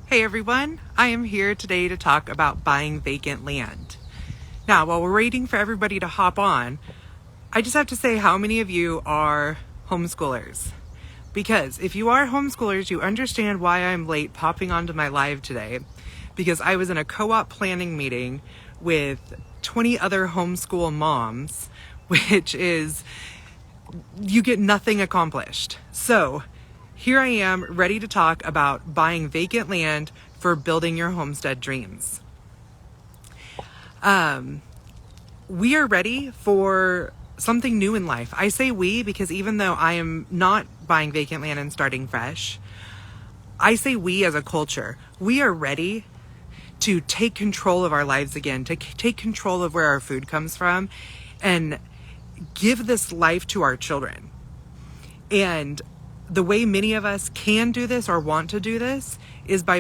Hey everyone, I am here today to talk about buying vacant land. Now, while we're waiting for everybody to hop on, I just have to say how many of you are homeschoolers. Because if you are homeschoolers, you understand why I'm late popping onto my live today. Because I was in a co-op planning meeting with 20 other homeschool moms, which is, you get nothing accomplished. So, here I am ready to talk about buying vacant land for building your homestead dreams. We are ready for something new in life. I say we because even though I am not buying vacant land and starting fresh, I say we as a culture. We are ready to take control of our lives again, to take control of where our food comes from and give this life to our children. And the way many of us can do this or want to do this is by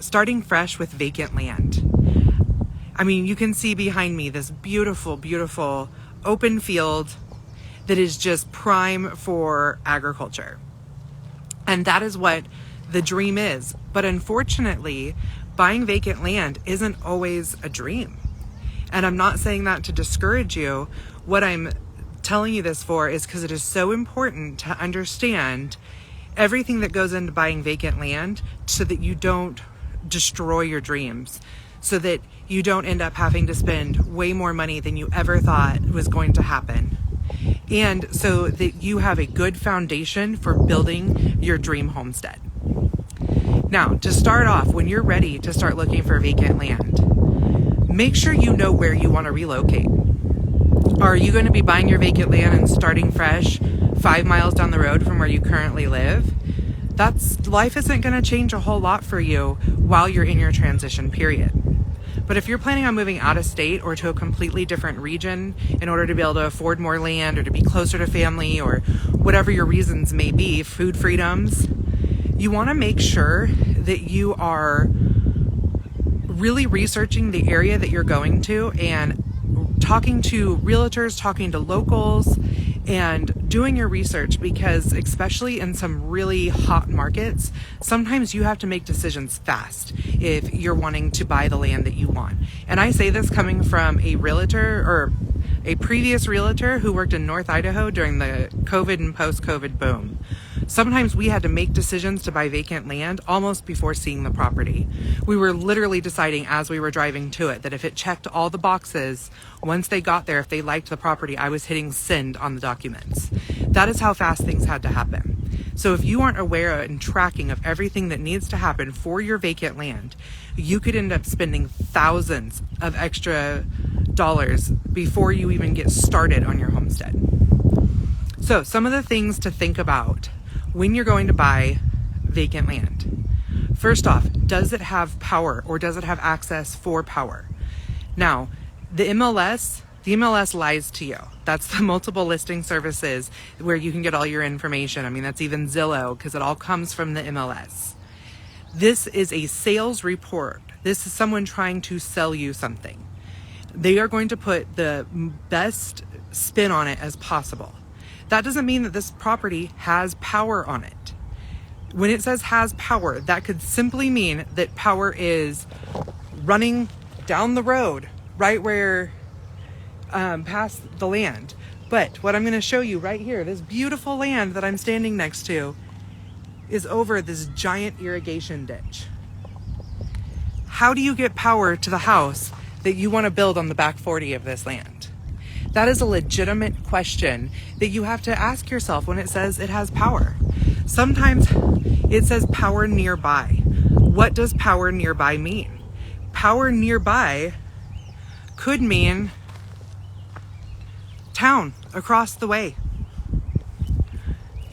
starting fresh with vacant land. I mean, you can see behind me this beautiful, beautiful open field that is just prime for agriculture. And that is what the dream is. But unfortunately, buying vacant land isn't always a dream. And I'm not saying that to discourage you. What I'm telling you this for is because it is so important to understand everything that goes into buying vacant land so that you don't destroy your dreams, so that you don't end up having to spend way more money than you ever thought was going to happen, and so that you have a good foundation for building your dream homestead. Now, to start off, when you're ready to start looking for vacant land, make sure you know where you want to relocate. Are you going to be buying your vacant land and starting fresh 5 miles down the road from where you currently live? Life isn't going to change a whole lot for you while you're in your transition period. But if you're planning on moving out of state or to a completely different region in order to be able to afford more land or to be closer to family or whatever your reasons may be, food freedoms, you want to make sure that you are really researching the area that you're going to and talking to realtors, talking to locals, and doing your research, because especially in some really hot markets, sometimes you have to make decisions fast if you're wanting to buy the land that you want. And I say this coming from a realtor or a previous realtor who worked in North Idaho during the COVID and post-COVID boom. Sometimes we had to make decisions to buy vacant land almost before seeing the property. We were literally deciding as we were driving to it that if it checked all the boxes, once they got there, if they liked the property, I was hitting send on the documents. That is how fast things had to happen. So if you aren't aware and tracking of everything that needs to happen for your vacant land, you could end up spending thousands of extra dollars before you even get started on your homestead. So some of the things to think about when you're going to buy vacant land. First off, does it have power or does it have access for power? Now, the MLS lies to you. That's the multiple listing services where you can get all your information. I mean, that's even Zillow because it all comes from the MLS. This is a sales report. This is someone trying to sell you something. They are going to put the best spin on it as possible. That doesn't mean that this property has power on it. When it says has power, that could simply mean that power is running down the road, right where, past the land. But what I'm going to show you right here, this beautiful land that I'm standing next to, is over this giant irrigation ditch. How do you get power to the house that you want to build on the back 40 of this land? That is a legitimate question that you have to ask yourself when it says it has power. Sometimes it says power nearby. What does power nearby mean? Power nearby could mean town across the way.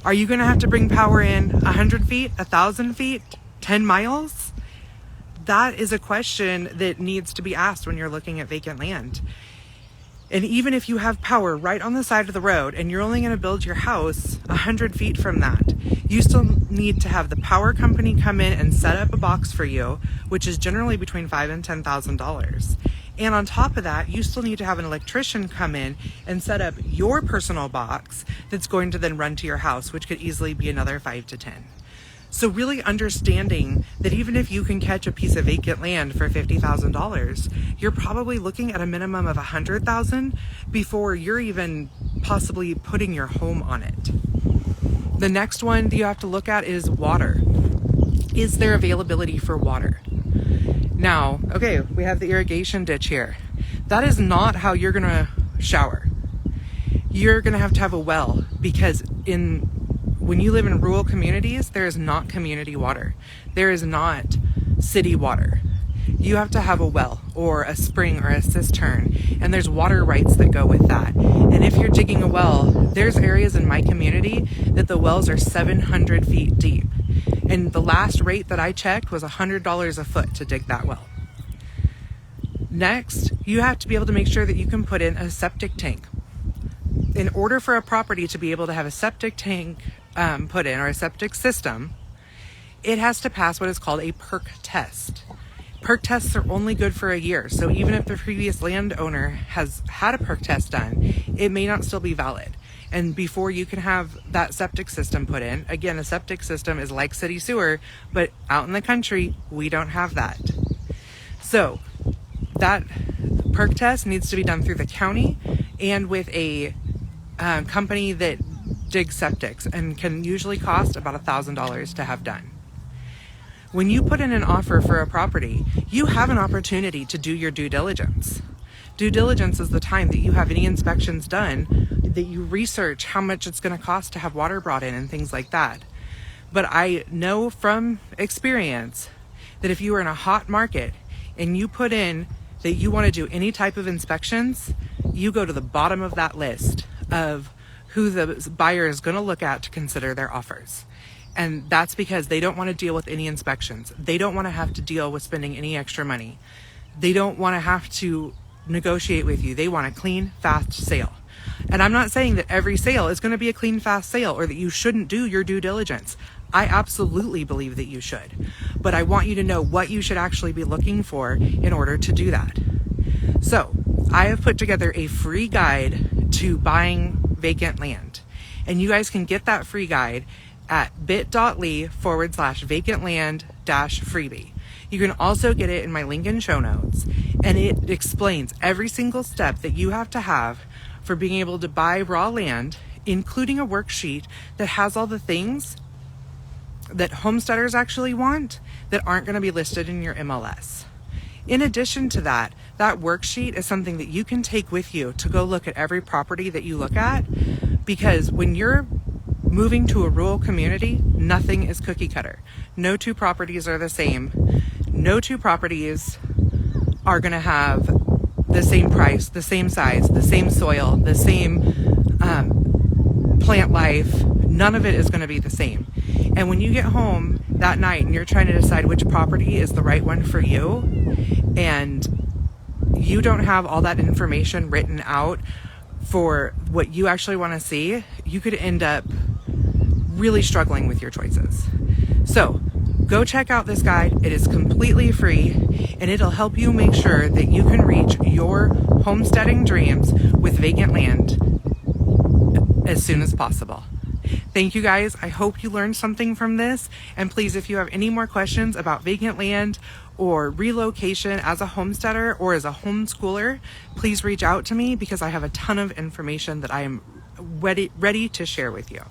Are you going to have to bring power in 100 feet, 1,000 feet, 10 miles? That is a question that needs to be asked when you're looking at vacant land. And even if you have power right on the side of the road and you're only going to build your house 100 feet from that, you still need to have the power company come in and set up a box for you, which is generally between $5,000 and $10,000. And on top of that, you still need to have an electrician come in and set up your personal box that's going to then run to your house, which could easily be another 5 to 10. So really understanding that even if you can catch a piece of vacant land for $50,000, you're probably looking at a minimum of $100,000 before you're even possibly putting your home on it. The next one that you have to look at is water. Is there availability for water? Now, okay, we have the irrigation ditch here. That is not how you're gonna shower. You're gonna have to have a well, because when you live in rural communities, there is not community water. There is not city water. You have to have a well or a spring or a cistern, and there's water rights that go with that. And if you're digging a well, there's areas in my community that the wells are 700 feet deep. And the last rate that I checked was $100 a foot to dig that well. Next, you have to be able to make sure that you can put in a septic tank. In order for a property to be able to have a septic tank put in, or a septic system, it has to pass what is called a perk test. Perk tests are only good for a year, so even if the previous landowner has had a perk test done, it may not still be valid. And before you can have that septic system put in, again, a septic system is like city sewer, but out in the country, we don't have that. So that perk test needs to be done through the county and with a company that digs septics, and can usually cost about $1,000 to have done. When you put in an offer for a property, you have an opportunity to do your due diligence. Due diligence is the time that you have any inspections done, that you research how much it's going to cost to have water brought in and things like that. But I know from experience that if you are in a hot market and you put in that you want to do any type of inspections, you go to the bottom of that list of who the buyer is going to look at to consider their offers. And that's because they don't want to deal with any inspections. They don't want to have to deal with spending any extra money. They don't want to have to negotiate with you. They want a clean, fast sale. And I'm not saying that every sale is going to be a clean, fast sale, or that you shouldn't do your due diligence. I absolutely believe that you should. But I want you to know what you should actually be looking for in order to do that. So I have put together a free guide to buying vacant land. And you guys can get that free guide at bit.ly/vacant land-freebie. You can also get it in my link in show notes, and it explains every single step that you have to have for being able to buy raw land, including a worksheet that has all the things that homesteaders actually want that aren't going to be listed in your MLS. In addition to that, that worksheet is something that you can take with you to go look at every property that you look at, because when you're moving to a rural community, nothing is cookie cutter. No two properties are the same. No two properties are going to have the same price, the same size, the same soil, the same plant life. None of it is going to be the same. And when you get home that night and you're trying to decide which property is the right one for you, and you don't have all that information written out for what you actually want to see, you could end up really struggling with your choices. So go check out this guide. It is completely free, and it'll help you make sure that you can reach your homesteading dreams with vacant land as soon as possible. Thank you guys. I hope you learned something from this. And please, if you have any more questions about vacant land or relocation as a homesteader or as a homeschooler, please reach out to me, because I have a ton of information that I am ready to share with you.